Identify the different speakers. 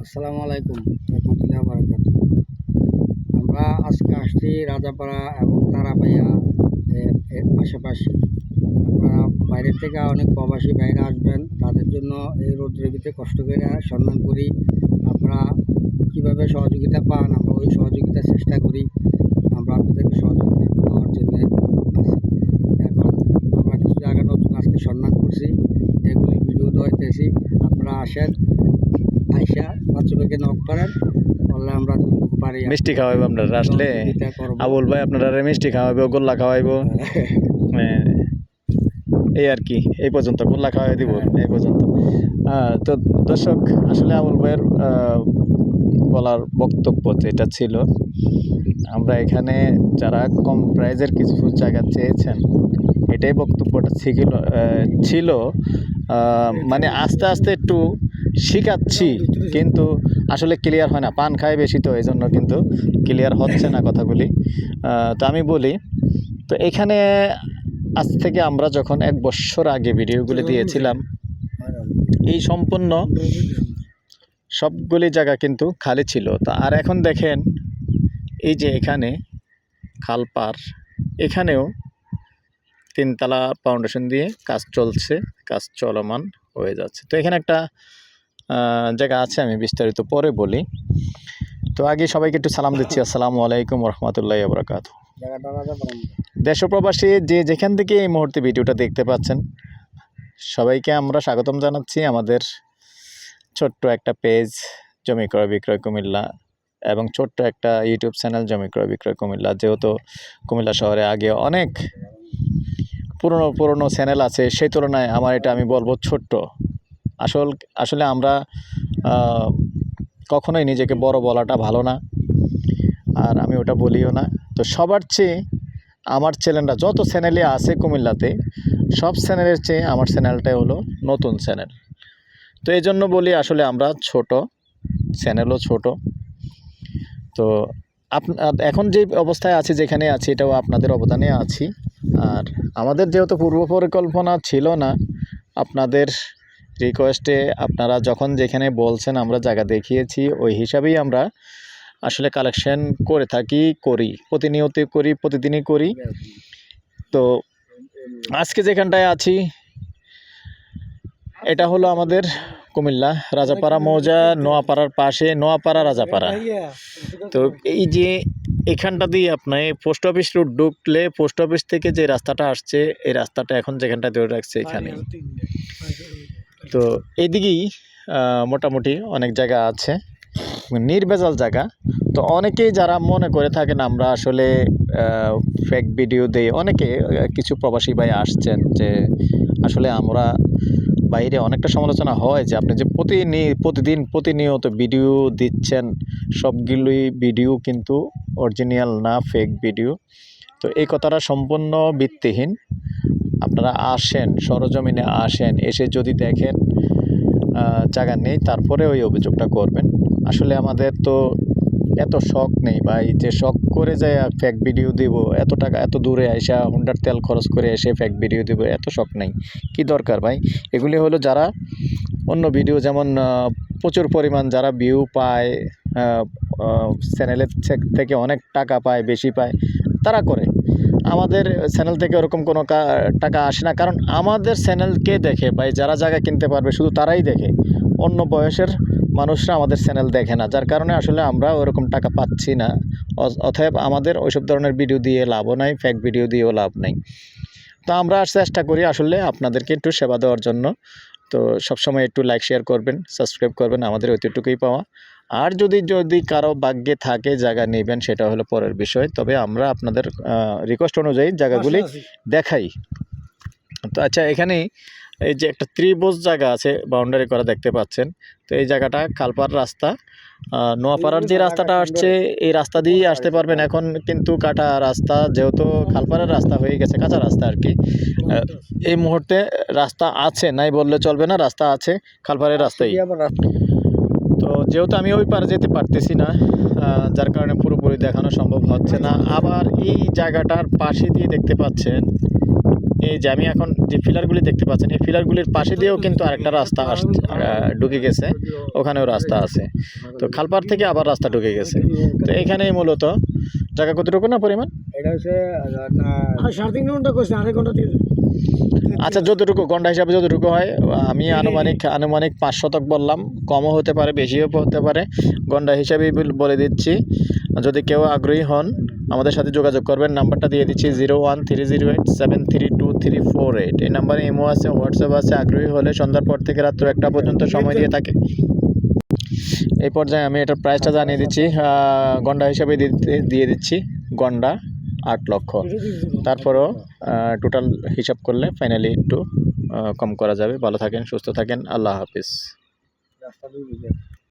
Speaker 1: আসসালামু আলাইকুম রহমতুল্লাহ বারাকাত। আমরা আজকে আসছি রাজাপাড়া এবং তারাবাইয়া এর পাশাপাশি। আপনারা বাইরের থেকে অনেক প্রবাসী বাইরে আসবেন, তাদের জন্য এই রৌদ্রের ভিতরে কষ্ট করে সন্ধান করি। আপনারা কীভাবে সহযোগিতা পান, আমরা ওই সহযোগিতার চেষ্টা করি। আমরা আপনাদেরকে সহযোগিতা পাওয়ার জন্য এখন আমরা কিছু জায়গা নতুন আজকে সন্ধান করছি, এগুলি ভিডিও দেওয়াইতেছি। আপনারা আসেন, আইসা বাচ্চাকে নক করেন, বললে আমরা যতটুকু পারি
Speaker 2: মিষ্টি খাওয়াইবো আপনারা আসলে।
Speaker 1: সহযোগিতা করবো।
Speaker 2: আবুল ভাই আপনারা মিষ্টি খাওয়াইবো, গোল্লা খাওয়াইবো, এই আর কি। এই পর্যন্ত গোল্লা খাওয়াই দিব, এই পর্যন্ত। তো দর্শক, আসলে আবুল ভাইয়ের বলার বক্তব্য যেটা ছিল, আমরা এখানে যারা কম প্রাইজের কিছু জায়গা চেয়েছেন, এটাই বক্তব্যটা ছিল। মানে আস্তে আস্তে একটু শিখাচ্ছি, কিন্তু আসলে ক্লিয়ার হয় না। পান খায় বেশি, তো এই জন্য কিন্তু ক্লিয়ার হচ্ছে না কথাগুলি। তো আমি বলি, তো এখানে আজ থেকে আমরা যখন 1 বছর আগে ভিডিওগুলি দিয়েছিলাম, এই সম্পূর্ণ সবগুলি জায়গা কিন্তু খালি ছিল। তো আর এখন দেখেন, এই যে এখানে খালপার, এখানেও 3 তলা ফাউন্ডেশন দিয়ে কাজ চলছে, কাজ চলমান হয়ে যাচ্ছে। তো এখানে একটা জায়গা আছে, আমি বিস্তারিত পরে বলি। তো আগে সবাইকে একটু সালাম দিচ্ছি, আসসালামু আলাইকুম রহমতুল্লাহি ওয়া বারাকাতুহু। দেশ ও প্রবাসী যে যেখান থেকে এই মুহূর্তে ভিডিওটা দেখতে পাচ্ছেন, সবাইকে আমরা স্বাগতম জানাচ্ছি আমাদের ছোট্ট একটা পেজ জমি ক্রয় বিক্রয় কুমিল্লা, এবং ছোট্ট একটা ইউটিউব চ্যানেল জমি ক্রয় বিক্রয় কুমিল্লা। যেহেতু কুমিল্লা শহরে আগে অনেক পুরনো চ্যানেল আছে, সেই তুলনায় আমার এটা আমি বলবো ছোট্ট। আসলে আমরা কখনোই নিজেকে বড় বলাটা ভালো না, আর আমি ওটা বলিও না। তো সবার চেয়ে আমার চ্যানেলটা, যত চ্যানেলে আছে কুমিল্লাতে, সব চ্যানেলের চেয়ে আমার চ্যানেলটাই হলো নতুন চ্যানেল। তো এই জন্য বলি, আসলে আমরা ছোট, চ্যানেলও ছোট। তো এখন যে অবস্থায় আছি, যেখানে আছি, এটাও আপনাদের অবদানে আছি। আর আমাদের যেহেতু পূর্ব পরিকল্পনা ছিল না, আপনাদের রিকোয়েস্টে আপনারা যখন যেখানে বলছেন আমরা জায়গা দেখিয়েছি, ওই হিসাবেই আমরা আসলে কালেকশন করে থাকি, প্রতিনিয়ত করি, প্রতিদিনই করি। তো আজকে যেখানটায় আছি, এটা হলো আমাদের কুমিল্লা রাজাপাড়া মৌজা, নোয়াপাড়ার পাশে, নোয়াপাড়া রাজাপাড়া। তো এই যে এখানটা দিয়ে আপনি পোস্ট অফিস রোড ঢুকলে, পোস্ট অফিস থেকে যে রাস্তাটা আসছে, এই রাস্তাটা এখন যেখানটা ধরে রাখছে এখানে। তো এইদিকেই মোটামুটি অনেক জায়গা আছে, নির্ভেজাল জায়গা। তো অনেকেই যারা মনে করে থাকেন আমরা আসলে ফেক ভিডিও দিই, অনেকে কিছু প্রবাসী ভাই আসছেন যে আসলে আমরা বাইরে অনেকটা সমালোচনা হয় যে আপনি যে প্রতিনিয়ত ভিডিও দিচ্ছেন, সবগুলোই ভিডিও কিন্তু অরিজিনাল না, ফেক ভিডিও। তো এই কথাটা সম্পূর্ণ ভিত্তিহীন। আপনারা আসেন, সরজমিনে আসেন, এসে যদি দেখেন জায়গা নেই, তারপরে ওই অভিযোগটা করবেন। আসলে আমাদের তো এত শখ নেই ভাই, যে শখ করে যায় ফেক ভিডিও দিব, এত টাকা এত দূরে আইসা হুন্ডার তেল খরচ করে এসে ফেক ভিডিও দিব, এত শখ নেই। কি দরকার ভাই? এগুলি হলো যারা অন্য ভিডিও, যেমন প্রচুর পরিমাণ যারা ভিউ পায়, চ্যানেলের থেকে অনেক টাকা পায়, বেশি পায়, তারা করে। আমাদের চ্যানেল থেকে ওরকম কোনো টাকা আসে না, কারণ আমাদের চ্যানেলকে দেখে ভাই যারা জায়গা কিনতে পারবে, শুধু তারাই দেখে। অন্য বয়সের মানুষরা আমাদের চ্যানেল দেখে না, যার কারণে আসলে আমরা ওরকম টাকা পাচ্ছি না। অতএব আমাদের ওইসব ধরনের ভিডিও দিয়ে লাভও নাই, ফেক ভিডিও দিয়েও লাভ নাই। তো আমরা চেষ্টা করি আসলে আপনাদেরকে একটু সেবা দেওয়ার জন্য। তো সবসময় একটু লাইক শেয়ার করবেন, সাবস্ক্রাইব করবেন, আমাদের ওইটুকুই পাওয়া। আর যদি কারো ভাগ্যে থাকে জায়গা নেবেন, সেটা হলো পরের বিষয়। তবে আমরা আপনাদের রিকোয়েস্ট অনুযায়ী জায়গাগুলি দেখাই। তো আচ্ছা, এখানেই এই যে একটা ত্রিভুজ জায়গা আছে, বাউন্ডারি করা দেখতে পাচ্ছেন। তো এই জায়গাটা খালপাড় রাস্তা, নোয়াপাড়ার যে রাস্তাটা আসছে, এই রাস্তা দিয়েই আসতে পারবেন। এখন কিন্তু কাটা রাস্তা, যেহেতু খালপাড়ের রাস্তা হয়ে গেছে, কাঁচা রাস্তা আর কি। এই মুহূর্তে রাস্তা আছে, নাই বললে চলবে না, রাস্তা আছে, খালপাড়ের রাস্তায়। তো যেহেতু আমি ওই পারে যেতে পারতেছি না, যার কারণে পুরোপুরি দেখানো সম্ভব হচ্ছে না। আবার এই জায়গাটার পাশে দিয়ে দেখতে পাচ্ছেন এই যে আমি এখন যে পিলারগুলি দেখতে পাচ্ছেন, এই পিলারগুলির পাশে দিয়েও কিন্তু আরেকটা রাস্তা ঢুকে গেছে, ওখানেও রাস্তা আছে। তো খালপাড় থেকে আবার রাস্তা ঢুকে গেছে। তো এখানেই মূলত জায়গা কতটুকু না পরিমাণ?
Speaker 1: এটা হচ্ছে না
Speaker 3: 3.5 ঘন্টা করছে, 2.5 ঘন্টা দিয়ে
Speaker 2: আচ্ছা, যতটুকু গন্ডা হিসাবে যতটুকু হয়, আমি আনুমানিক 5 শতক বললাম, কমও হতে পারে বেশিও হতে পারে, গন্ডা হিসাবেই বলে দিচ্ছি। যদি কেউ আগ্রহী হন আমাদের সাথে যোগাযোগ করবেন, নাম্বারটা দিয়ে দিচ্ছি 01308732348। এই নাম্বারে ইমো আছে, হোয়াটসঅ্যাপ আছে। আগ্রহী হলে সন্ধ্যার পর থেকে রাত্র 1টা পর্যন্ত সময় দিয়ে থাকে। এই পর্যায়ে আমি এটার প্রাইসটা জানিয়ে দিচ্ছি, গন্ডা হিসাবে দিয়ে দিচ্ছি গন্ডা 8 লক্ষ। তারপরও টোটাল হিসাব করলে ফাইনালি একটু কম করা যাবে। ভালো থাকেন, সুস্থ থাকেন, আল্লাহ হাফিজ।
Speaker 1: রাস্তা দিয়ে